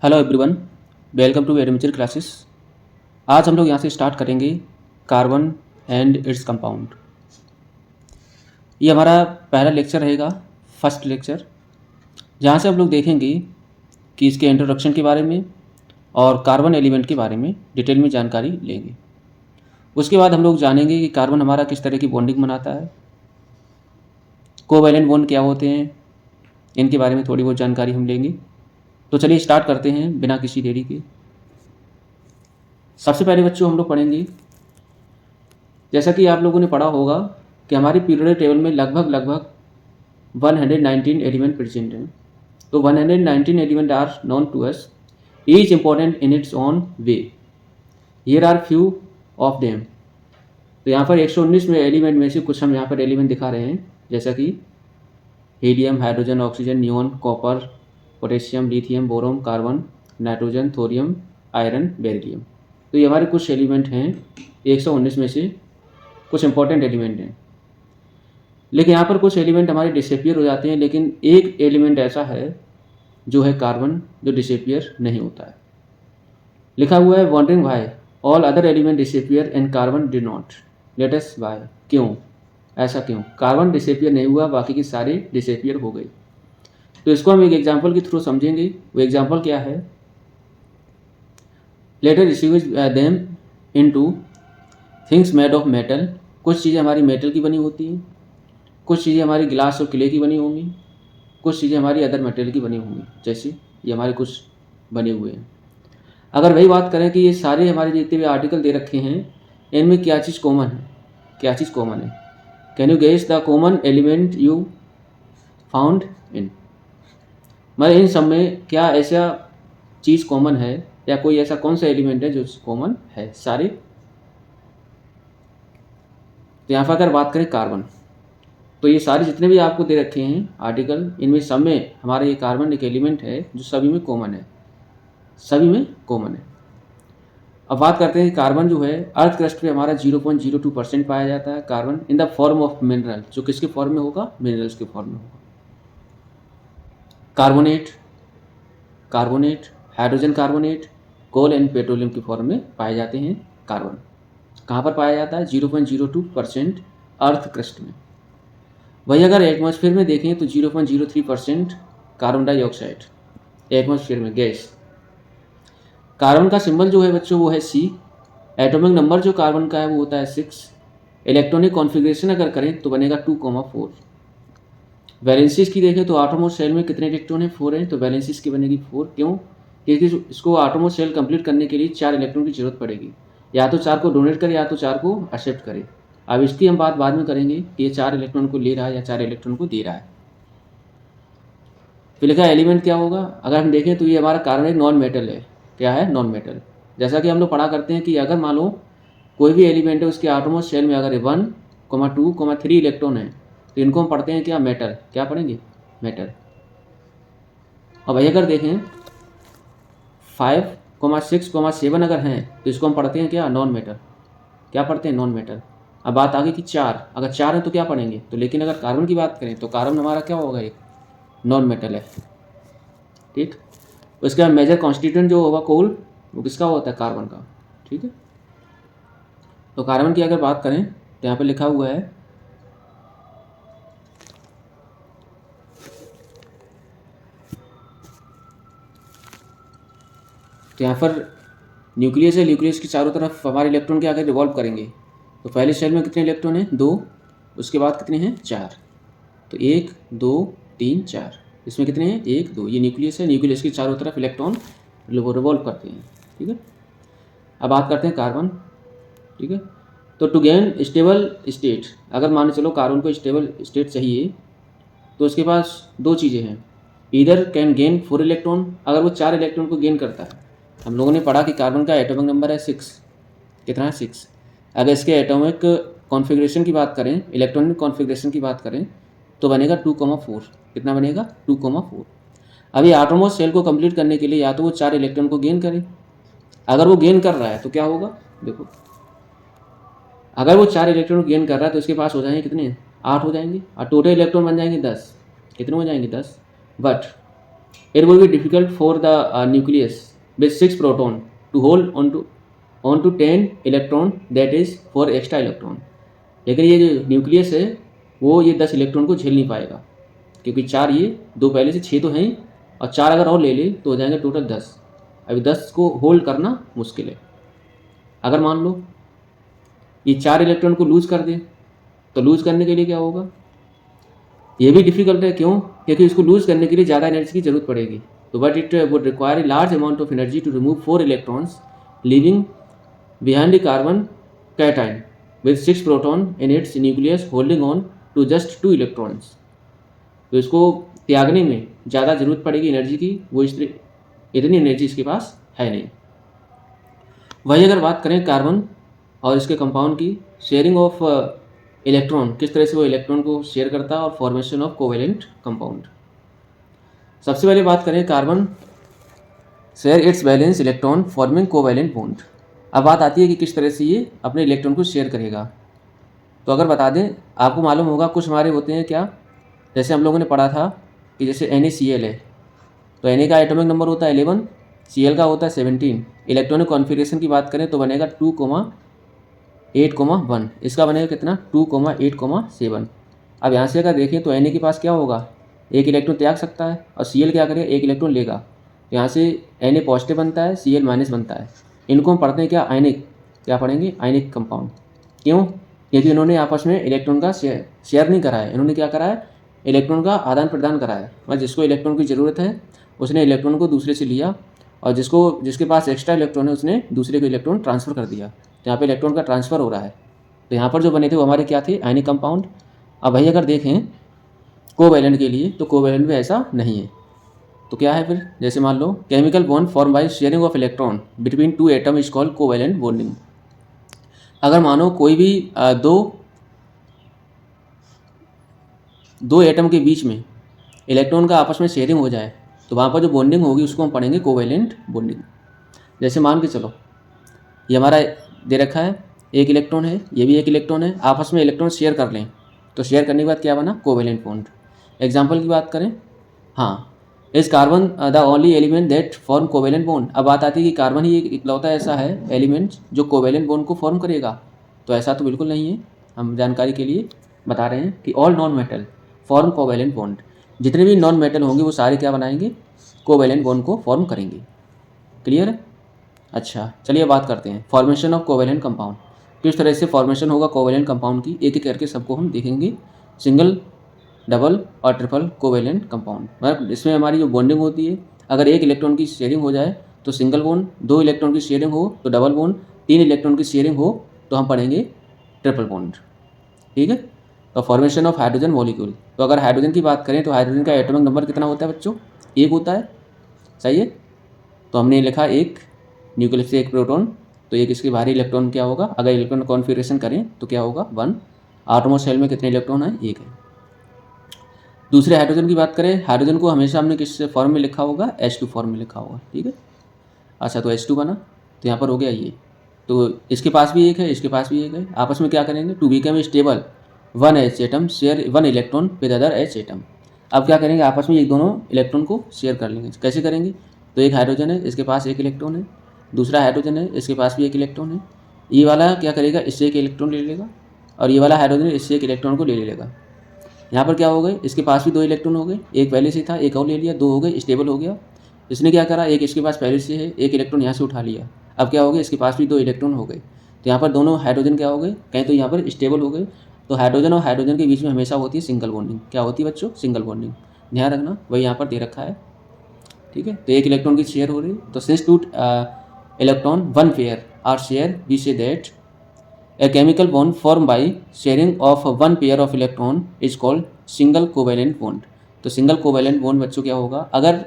Hello everyone, welcome to adventure classes. आज हम लोग यहाँ से स्टार्ट करेंगे कार्बन एंड इट्स कंपाउंड। ये हमारा पहला लेक्चर रहेगा, फर्स्ट लेक्चर, जहाँ से हम लोग देखेंगे कि इसके इंट्रोडक्शन के बारे में और कार्बन एलिमेंट के बारे में डिटेल में जानकारी लेंगे। उसके बाद हम लोग जानेंगे कि कार्बन हमारा किस तरह की बॉन्डिंग बनाता है, कोवैलेंट बॉन्ड क्या होते हैं, इनके बारे में थोड़ी बहुत जानकारी हम लेंगे। तो चलिए स्टार्ट करते हैं बिना किसी देरी के। सबसे पहले बच्चों हम लोग पढ़ेंगे, जैसा कि आप लोगों ने पढ़ा होगा कि हमारी पीरियोडिक टेबल में लगभग 119 एलिमेंट प्रेजेंट हैं। तो 119 element are known to us, each important in its own way. Here are few of them. तो यहाँ पर 119 में एलिमेंट में से कुछ हम यहाँ पर एलिमेंट दिखा रहे हैं, जैसा कि helium, hydrogen, oxygen, neon, copper, potassium, lithium, boron, carbon, nitrogen, thorium, iron, beryllium. तो ये हमारे कुछ एलिमेंट हैं, 119 में से कुछ इंपॉर्टेंट एलिमेंट हैं। लेकिन यहाँ पर कुछ एलिमेंट हमारे डिसअपियर हो जाते हैं, लेकिन एक एलिमेंट ऐसा है जो है कार्बन, जो डिसअपियर नहीं होता है। लिखा हुआ है wondering why all other element disappear and carbon do not. Let us why, क्यों, ऐसा क्यों कार्बन डिसअपियर नहीं हुआ, बाकी के सारे डिसअपियर हो गए। तो इसको हम एक एग्जाम्पल के थ्रू समझेंगे। वो एग्जाम्पल क्या है, later distinguish them into things made of metal. कुछ चीज़ें हमारी मेटल की बनी होती हैं, कुछ चीज़ें हमारी ग्लास और क्ले की बनी होंगी, कुछ चीज़ें हमारी अदर मटेरियल की बनी होंगी, जैसे ये हमारे कुछ बने हुए हैं। अगर वही बात करें कि ये सारे हमारे जितने भी आर्टिकल दे रखे हैं, इनमें क्या चीज़ कॉमन है, क्या चीज़ कॉमन है? Can you guess the common element you found in. मतलब इन सब में क्या ऐसा चीज़ कॉमन है, या कोई ऐसा कौन सा एलिमेंट है जो कॉमन है सारे? तो यहाँ पर अगर बात करें कार्बन, तो ये सारे जितने भी आपको दे रखे हैं आर्टिकल, इनमें सब में हमारा ये कार्बन एक एलिमेंट है जो सभी में कॉमन है, सभी में कॉमन है। अब बात करते हैं कार्बन जो है अर्थ क्रस्ट पे हमारा 0.02% पाया जाता है carbon in the form of mineral. जो किसके फॉर्म में होगा? मिनरल्स के फॉर्म में होगा। Carbonate, carbonate, hydrogen carbonate, coal and petroleum के फॉर्म में पाए जाते हैं कार्बन। कहाँ पर पाया जाता है? 0.02% अर्थ क्रस्ट में। वही अगर एटमॉस्फेयर में देखें तो 0.03% कार्बन डाइऑक्साइड एटमॉस्फेयर में गैस। कार्बन का सिंबल जो है बच्चों वो है C। एटॉमिक नंबर जो कार्बन का है वो होता है 6। इलेक्ट्रॉनिक कॉन्फ़िगरेशन अगर करें तो बनेगा 2,4। वैलेंसीज की देखें तो आटोमोस्ट सेल में कितने इलेक्ट्रॉन है? 4 हैं, तो वैलेंसीज की बनेगी 4। क्यों? क्योंकि इसको आटोमोस्ट सेल कंप्लीट करने के लिए 4 इलेक्ट्रॉन की जरूरत पड़ेगी, या तो 4 को डोनेट करे या तो 4 को एक्सेप्ट करे। अब इसकी हम बात बाद में करेंगे कि ये 4 इलेक्ट्रॉन को ले रहा है या 4 इलेक्ट्रॉन को दे रहा है। फिर लिखा एलिमेंट क्या होगा, अगर हम देखें तो ये हमारा कार्बन एक नॉन मेटल है। क्या है? Non metal. जैसा कि हम लोग पढ़ा करते हैं कि अगर मान लो कोई भी एलिमेंट है, उसके आटोमोस्ट शेल में अगर 1, 2, 3 इलेक्ट्रॉन है, तो इनको हम पढ़ते हैं क्या? मेटल। क्या पढ़ेंगे? मेटल। अब वही अगर देखें 5, 6, 7 अगर हैं, तो इसको हम पढ़ते हैं क्या? Non metal. क्या पढ़ते हैं? Non metal. अब बात आगे कि 4, अगर 4 है तो क्या पढ़ेंगे? तो लेकिन अगर कार्बन की बात करें तो कार्बन हमारा क्या होगा? एक नॉन मेटल है, ठीक। उसके बाद मेजर कॉन्स्टिट्यूएंट जो होगा कोल, वो किसका होता है? कार्बन का, ठीक है। तो कार्बन की अगर बात करें तो यहाँ पे लिखा हुआ है तो यहाँ पर न्यूक्लियस है, न्यूक्लियस के चारों तरफ हमारे इलेक्ट्रॉन के आगे रिवॉल्व करेंगे। तो पहले शेल में कितने इलेक्ट्रॉन हैं? 2। उसके बाद कितने हैं? 4। तो 1, 2, 3, 4। इसमें कितने हैं? 1, 2। ये न्यूक्लियस है, न्यूक्लियस के चारों तरफ इलेक्ट्रॉन रिवॉल्व करते हैं, ठीक है। अब बात करते हैं कार्बन, ठीक है। तो टू गेन स्टेबल स्टेट, अगर मान चलो कार्बन को स्टेबल स्टेट चाहिए तो उसके पास 2 चीज़ें हैं। ईदर कैन गेन 4 इलेक्ट्रॉन, अगर वो 4 इलेक्ट्रॉन को गेन करता है। हम लोगों ने पढ़ा कि कार्बन का एटॉमिक नंबर है 6। कितना है? 6। अगर इसके एटॉमिक कॉन्फ़िगरेशन की बात करें, इलेक्ट्रॉनिक कॉन्फ़िगरेशन की बात करें, तो बनेगा 2,4। कितना बनेगा? 2,4। अभी आटोमोस्ट सेल को कंप्लीट करने के लिए या तो वो 4 इलेक्ट्रॉन को गेन करे। अगर वो गेन कर रहा है तो क्या होगा? देखो, अगर वो 4 इलेक्ट्रॉन गेन कर रहा है तो इसके पास हो जाएंगे कितने? 8 हो जाएंगे, और टोटल इलेक्ट्रॉन बन जाएंगे 10। कितने हो जाएंगे? 10। But It will be difficult for the nucleus with 6 proton to hold onto 10 electron, that is 4 extra electron. लेकिन ये जो न्यूक्लियस है वो ये 10 इलेक्ट्रॉन को झेल नहीं पाएगा, क्योंकि 4 ये 2 पहले से 6 तो हैं ही, और 4 अगर और ले ले तो हो जाएंगे टोटल 10। अभी 10 को होल्ड करना मुश्किल है। अगर मान लो ये 4 इलेक्ट्रॉन को लूज कर दे तो लूज करने के लिए क्या होगा, ये भी डिफिकल्ट है। क्यों? क्योंकि इसको लूज करने के लिए ज़्यादा एनर्जी की जरूरत पड़ेगी। तो but it would require a large amount of energy to remove 4 electrons leaving behind the carbon cation with 6 proton in its nucleus holding on to just 2 electrons. तो इसको त्यागने में ज़्यादा ज़रूरत पड़ेगी एनर्जी की, वो इतनी एनर्जी इसके पास है नहीं। वही अगर बात करें कार्बन और इसके कंपाउंड की, शेयरिंग ऑफ इलेक्ट्रॉन, किस तरह से वो इलेक्ट्रॉन को शेयर करता है, और फॉर्मेशन ऑफ कोवेलेंट कंपाउंड। सबसे पहले बात करें carbon share its valence electron forming covalent bond. अब बात आती है कि किस तरह से ये अपने इलेक्ट्रॉन को शेयर करेगा। तो अगर बता दें, आपको मालूम होगा कुछ हमारे होते हैं क्या, जैसे हम लोगों ने पढ़ा था कि जैसे NaCl है, तो Na का एटॉमिक नंबर होता है 11, Cl का होता है 17। इलेक्ट्रॉनिक कॉन्फ़िगरेशन की बात करें तो बनेगा 2,8,1। इसका बनेगा कितना, 2,8,7। अब यहाँ से अगर देखें तो Na के पास क्या होगा, एक इलेक्ट्रॉन त्याग सकता है, और Cl क्या करेगा, एक इलेक्ट्रॉन लेगा। तो यहाँ से Na पॉजिटिव बनता है, Cl माइनस बनता है। इनको हम पढ़ते हैं क्या, आयनिक, क्या पढ़ेंगे, आयनिक कंपाउंड। क्यों? क्योंकि इन्होंने आपस में इलेक्ट्रॉन का शेयर नहीं करा है, इन्होंने क्या करा है, इलेक्ट्रॉन का आदान प्रदान करा है। मतलब जिसको इलेक्ट्रॉन की ज़रूरत है उसने इलेक्ट्रॉन को दूसरे से लिया, और जिसके पास एक्स्ट्रा इलेक्ट्रॉन है उसने दूसरे को इलेक्ट्रॉन ट्रांसफ़र कर दिया। तो यहाँ पे इलेक्ट्रॉन का ट्रांसफ़र हो रहा है। तो यहाँ पर जो बने थे वो हमारे क्या थे, आयनिक कंपाउंड। अब भाई अगर देखें कोवैलेंट के लिए, तो कोवैलेंट में ऐसा नहीं है। तो क्या है फिर, जैसे मान लो chemical bond form by sharing of electron between 2 atom is called covalent bonding. अगर मानो कोई भी दो एटम के बीच में इलेक्ट्रॉन का आपस में शेयरिंग हो जाए तो वहाँ पर जो बॉन्डिंग होगी उसको हम पढ़ेंगे कोवैलेंट बॉन्डिंग। जैसे मान के चलो ये हमारा दे रखा है, एक इलेक्ट्रॉन है, ये भी एक इलेक्ट्रॉन है, आपस में इलेक्ट्रॉन शेयर कर लें, तो शेयर करने के बाद क्या बना, कोवैलेंट बॉन्ड। एग्जाम्पल की बात करें, हाँ, is carbon the only element that form covalent bond. अब बात आती है कि कार्बन ही एक इकलौता ऐसा है एलिमेंट जो कोवैलेंट बॉन्ड को फॉर्म करेगा। तो ऐसा तो बिल्कुल नहीं है, हम जानकारी के लिए बता रहे हैं कि all non metal form covalent bond. जितने भी नॉन मेटल होंगे वो सारे क्या बनाएंगे, कोवैलेंट बॉन्ड को फॉर्म करेंगे। क्लियर है? अच्छा, चलिए बात करते हैं फॉर्मेशन ऑफ कोवैलेंट कंपाउंड। किस तरह से फॉर्मेशन होगा कोवैलेंट कंपाउंड की, एक एक करके सबको हम देखेंगे। सिंगल, डबल और ट्रिपल कोवैलेंट कंपाउंड, मतलब इसमें हमारी जो बॉन्डिंग होती है, अगर एक इलेक्ट्रॉन की शेयरिंग हो जाए तो सिंगल बॉन्ड, 2 इलेक्ट्रॉन की शेयरिंग हो तो डबल बॉन्ड, 3 इलेक्ट्रॉन की शेयरिंग हो तो हम पढ़ेंगे ट्रिपल बॉन्ड। ठीक है? तो फॉर्मेशन ऑफ हाइड्रोजन मॉलिक्यूल, तो अगर हाइड्रोजन की बात करें तो हाइड्रोजन का एटॉमिक नंबर कितना होता है बच्चों, 1 होता है। सही है? तो हमने लिखा एक न्यूक्लियस से एक प्रोटॉन, तो एक इसके बाहरी इलेक्ट्रॉन क्या होगा, अगर इलेक्ट्रॉन कॉन्फ़िगरेशन करें तो क्या होगा, 1। आटोमोस्ट शेल में कितने इलेक्ट्रॉन है, 1 है। दूसरे हाइड्रोजन की बात करें, हाइड्रोजन को हमेशा हमने किस फॉर्म में लिखा होगा, H2 फॉर्म में लिखा होगा। ठीक है? अच्छा, तो H2 बना, तो यहाँ पर हो गया ये, तो इसके पास भी एक है, इसके पास भी एक है, आपस में क्या करेंगे, to become stable 1 H atom share 1 electron with other H atom. अब क्या करेंगे, आपस में ये दोनों इलेक्ट्रॉन को शेयर कर लेंगे। कैसे करेंगे, तो एक हाइड्रोजन है, इसके पास एक इलेक्ट्रॉन है, दूसरा हाइड्रोजन है, इसके पास भी एक इलेक्ट्रॉन है। ये वाला क्या करेगा, इससे एक इलेक्ट्रॉन ले लेगा, और ये वाला हाइड्रोजन इससे एक इलेक्ट्रॉन को ले लेगा। यहाँ पर क्या हो गए, इसके पास भी 2 इलेक्ट्रॉन हो गए, एक पहले से था, एक और ले लिया, 2 हो गए, स्टेबल हो गया। इसने क्या करा, एक इसके पास पहले से है, एक इलेक्ट्रॉन यहाँ से उठा लिया, अब क्या हो गया, इसके पास भी 2 इलेक्ट्रॉन हो गए। तो यहाँ पर दोनों हाइड्रोजन क्या हो गए, कहीं तो यहाँ पर स्टेबल हो गए। तो हाइड्रोजन और हाइड्रोजन के बीच में हमेशा होती है सिंगल बॉन्डिंग। क्या होती है बच्चों, सिंगल बॉन्डिंग, ध्यान रखना, वही यहाँ पर दे रखा है। ठीक है? तो एक इलेक्ट्रॉन की शेयर हो रही है, तो since 2 electron 1 pair are share, we say that a chemical bond formed by sharing of 1 pair of electron is called single covalent bond। तो सिंगल कोवैलेंट बॉन्ड बच्चों क्या होगा, अगर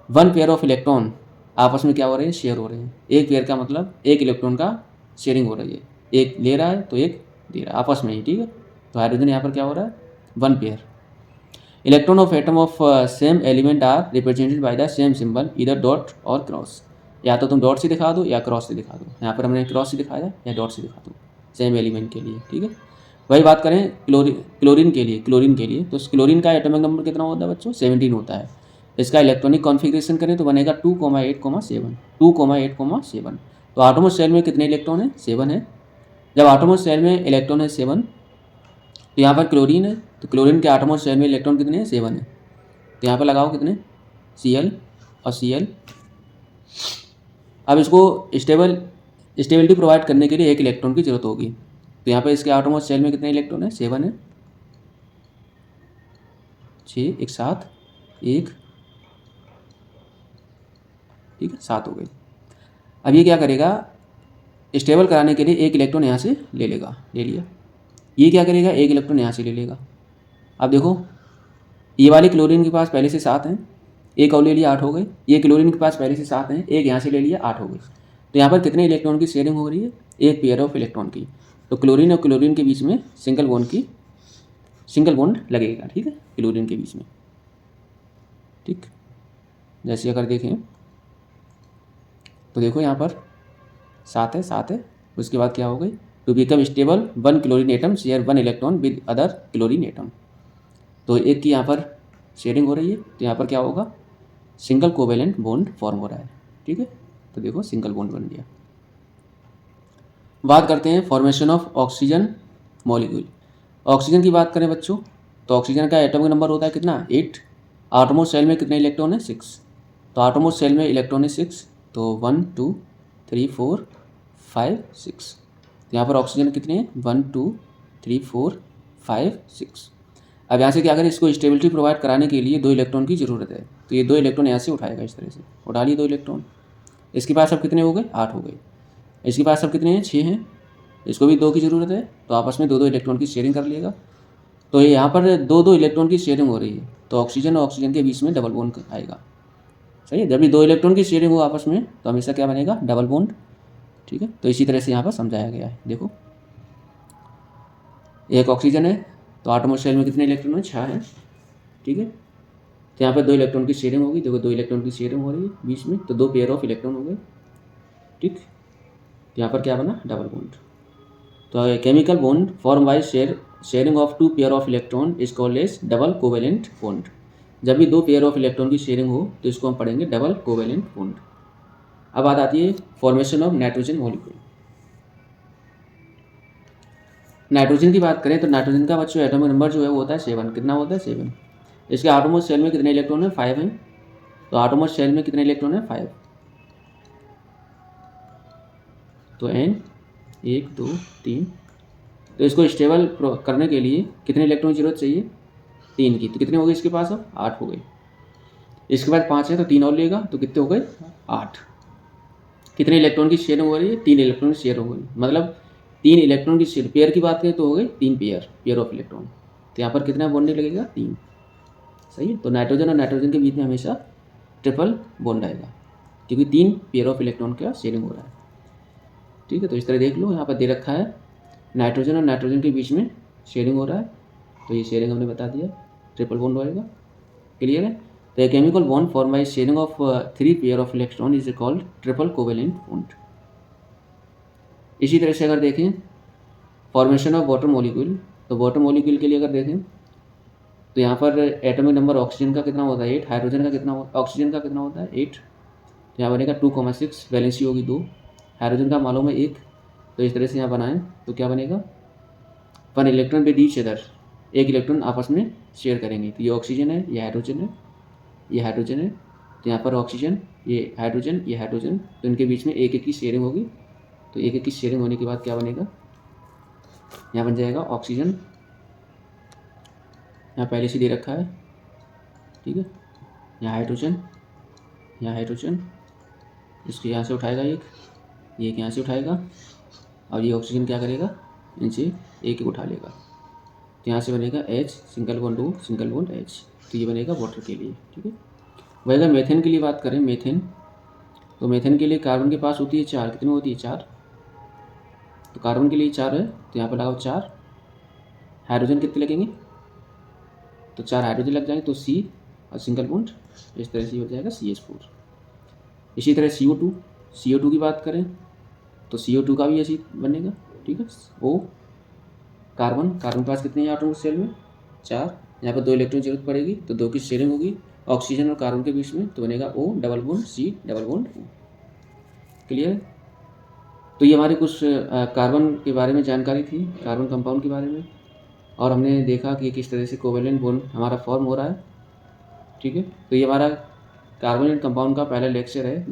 1 पेयर ऑफ इलेक्ट्रॉन आपस में क्या हो रहे हैं, शेयर हो रहे हैं। एक पेयर का मतलब एक इलेक्ट्रॉन का शेयरिंग हो रही है, एक ले रहा है तो एक दे रहा है आपस में ही। ठीक है? तो हाइड्रोजन यहाँ पर क्या हो रहा है, 1 pair. Electron of atom of same element are represented by the same symbol, इधर डॉट और क्रॉस। या तो तुम डॉट से दिखा दो या क्रॉस से दिखा दो, यहाँ पर हमने क्रॉस से दिखाया या डॉट से दिखा दो, सेम एलिमेंट के लिए। ठीक है? वही बात करें क्लोरीन के लिए, तो क्लोरीन का एटॉमिक नंबर कितना होता है बच्चों, 17 होता है। इसका इलेक्ट्रॉनिक कॉन्फ़िगरेशन करें तो बनेगा 2,8,7 2,8,7। तो आटोमोस्ट शेल में कितने इलेक्ट्रॉन है? 7 है। जब आटोमोस्ट शेल में इलेक्ट्रॉन है 7, तो यहाँ पर क्लोरीन है, तो क्लोरीन के आटोमोस्ट शेल में इलेक्ट्रॉन कितने हैं? 7 है। तो यहाँ पर लगाओ कितने? Cl और Cl। अब इसको स्टेबिलिटी प्रोवाइड करने के लिए एक इलेक्ट्रॉन की जरूरत होगी। तो यहाँ पर इसके आटोमोस्ट शेल में कितने इलेक्ट्रॉन है? 7 है। 6 एक साथ 1, ठीक है, 7 हो गए। अब ये क्या करेगा? स्टेबल कराने के लिए एक इलेक्ट्रॉन यहाँ से ले लेगा, ले लिया। ये क्या करेगा? एक इलेक्ट्रॉन यहाँ से ले लेगा। अब देखो, ये वाले क्लोरीन के पास पहले से 7 हैं, एक और ले लिया, 8 हो गए। ये क्लोरीन के पास पहले से 7 हैं, एक यहाँ से ले लिया, 8 हो गई। तो यहाँ पर कितने इलेक्ट्रॉन की शेयरिंग हो रही है? एक पेयर ऑफ इलेक्ट्रॉन की। तो क्लोरीन और क्लोरीन के बीच में सिंगल बॉन्ड लगेगा, ठीक है, क्लोरीन के बीच में। ठीक, जैसे अगर देखें तो देखो यहाँ पर 7 है, 7 है। उसके बाद क्या हो गई? To become stable 1 chlorine atom share 1 electron with other chlorine atom. तो एक की यहाँ पर शेयरिंग हो रही है, तो यहाँ पर क्या होगा? सिंगल कोवेलेंट बॉन्ड फॉर्म हो रहा है, ठीक है। तो देखो सिंगल बॉन्ड बन गया। बात करते हैं formation of oxygen molecule. Oxygen की बात करें बच्चों, तो ऑक्सीजन का एटॉमिक नंबर होता है कितना? 8। आटोमोस्ट शेल में कितने इलेक्ट्रॉन है? 6। तो आटोमोस्ट शेल में इलेक्ट्रॉन है 6, तो 1 2 3 4 5 6। तो यहाँ पर ऑक्सीजन कितने हैं? 1 2 3 4 5 6। अब यहाँ से क्या करें? इसको स्टेबिलिटी प्रोवाइड कराने के लिए 2 इलेक्ट्रॉन की ज़रूरत है। तो ये 2 इलेक्ट्रॉन यहाँ से उठाएगा, इस तरह से उठा लिए 2 इलेक्ट्रॉन। इसके पास अब कितने हो गए? 8 हो गए। इसके पास अब कितने हैं? 6 हैं। इसको भी 2 की ज़रूरत है, तो आपस में 2 2 इलेक्ट्रॉन की शेयरिंग कर लेगा। तो यहाँ पर 2 2 इलेक्ट्रॉन की शेयरिंग हो रही है, तो ऑक्सीजन और ऑक्सीजन के बीच में डबल बॉन्ड आएगा। सही है, जब भी 2 इलेक्ट्रॉन की शेयरिंग हो आपस में, तो हमेशा क्या बनेगा? डबल बॉन्ड, ठीक है। तो इसी तरह से यहाँ पर समझाया गया है। देखो, एक ऑक्सीजन है, तो आटोमोस्ट शेल में कितने इलेक्ट्रॉन है? 6 है, ठीक है। तो यहाँ पर 2 इलेक्ट्रॉन की शेयरिंग होगी। देखो 2 इलेक्ट्रॉन की शेयरिंग हो रही है बीच में, तो 2 पेयर ऑफ इलेक्ट्रॉन हो गए, ठीक। तो यहाँ पर क्या बना? Double bond. तो chemical bond form by sharing of 2 pair of electron is called as double covalent bond. जब भी 2 पेयर ऑफ इलेक्ट्रॉन की शेयरिंग हो, तो इसको हम पढ़ेंगे डबल कोवेलेंट बॉन्ड। अब बात आती है formation of nitrogen molecule. Nitrogen की बात करें तो नाइट्रोजन का बच्चों एटॉमिक नंबर जो है वो होता है 7। कितना होता है? 7। इसके आटोमोस्ट शेल में कितने इलेक्ट्रॉन है? 5 हैं। तो आटोमोस्ट शेल में कितने इलेक्ट्रॉन है? 5। तो n 1 2 3। तो इसको स्टेबल करने के लिए कितने इलेक्ट्रॉन की जरूरत चाहिए? 3 की। तो कितने हो गए इसके पास? अब 8 हो गए। इसके बाद 5 है, तो 3 और लेगा, तो कितने हो गए? 8। कितने इलेक्ट्रॉन की शेयर हो रही है? 3 इलेक्ट्रॉन की शेयर हो गई। मतलब 3 इलेक्ट्रॉन की शेयर, पेयर की बात करें तो हो गई 3 पेयर ऑफ इलेक्ट्रॉन। तो यहाँ पर कितना बॉन्ड लगेगा? 3। सही है। तो नाइट्रोजन और नाइट्रोजन के बीच में हमेशा ट्रिपल बॉन्ड आएगा, क्योंकि 3 पेयर ऑफ इलेक्ट्रॉन का शेयरिंग हो रहा है, ठीक है। तो इस तरह देख लो, यहाँ पर दे रखा है नाइट्रोजन और नाइट्रोजन के बीच में शेयरिंग हो रहा है, तो ये शेयरिंग हमने बता दिया, ट्रिपल बॉन्ड होएगा। क्लियर है। तो a chemical bond form by sharing of 3 pair of electron is called triple covalent bond. इसी तरह से अगर देखें फॉर्मेशन ऑफ वाटर मॉलिक्यूल, तो वाटर मॉलिक्यूल के लिए अगर देखें तो यहाँ पर एटॉमिक नंबर ऑक्सीजन का कितना होता है? 8। हाइड्रोजन का कितना ऑक्सीजन का कितना होता है? 8। तो यहाँ बनेगा 2,6, वैलेंसी होगी 2। हाइड्रोजन का मालूम है 1। तो इस तरह से यहाँ बनाएं तो क्या बनेगा? 1 इलेक्ट्रॉन विद ईच अदर, एक इलेक्ट्रॉन आपस में शेयर करेंगे। तो ये ऑक्सीजन है, ये हाइड्रोजन है, ये हाइड्रोजन है। तो यहाँ पर ऑक्सीजन, ये हाइड्रोजन, ये हाइड्रोजन, तो इनके बीच में एक एक की शेयरिंग होगी। तो एक एक की शेयरिंग होने के बाद क्या बनेगा? यहाँ बन जाएगा ऑक्सीजन, यहाँ पहले से दे रखा है, ठीक है। यहाँ हाइड्रोजन, यहाँ हाइड्रोजन, इसको यहाँ से उठाएगा एक यहाँ से उठाएगा, और ये ऑक्सीजन क्या करेगा? इनसे एक उठा लेगा। तो यहाँ से बनेगा H, single bond O, single bond H। तो ये बनेगा वाटर के लिए, ठीक है। वही अगर मेथेन के लिए बात करें, मेथेन, तो मेथेन के लिए कार्बन के पास होती है 4। कितनी होती है? 4। तो कार्बन के लिए 4 है, तो यहाँ पर लगाओ 4। हाइड्रोजन कितने लगेंगे? तो 4 हाइड्रोजन लग जाएंगे, तो C और सिंगल बॉन्ड, इस तरह से हो जाएगा CH4। इसी तरह CO2 की बात करें तो CO2 का भी ऐसे बनेगा, ठीक है। O, कार्बन के पास कितने हैं आटोम सेल में? 4। यहाँ पर 2 इलेक्ट्रॉन की जरूरत पड़ेगी, तो 2 की शेयरिंग होगी, ऑक्सीजन और कार्बन के बीच में, तो बनेगा O double bond C double bond O। Clear? तो ये हमारे कुछ कार्बन के बारे में जानकारी थी, कार्बन कंपाउंड के बारे में, और हमने देखा कि किस तरह से कोवेलेंट बॉन्ड हमारा फॉर्म हो रहा है। ठीक है, तो ये हमारा कार्बन एंड कंपाउंड का पहला लेक्चर है।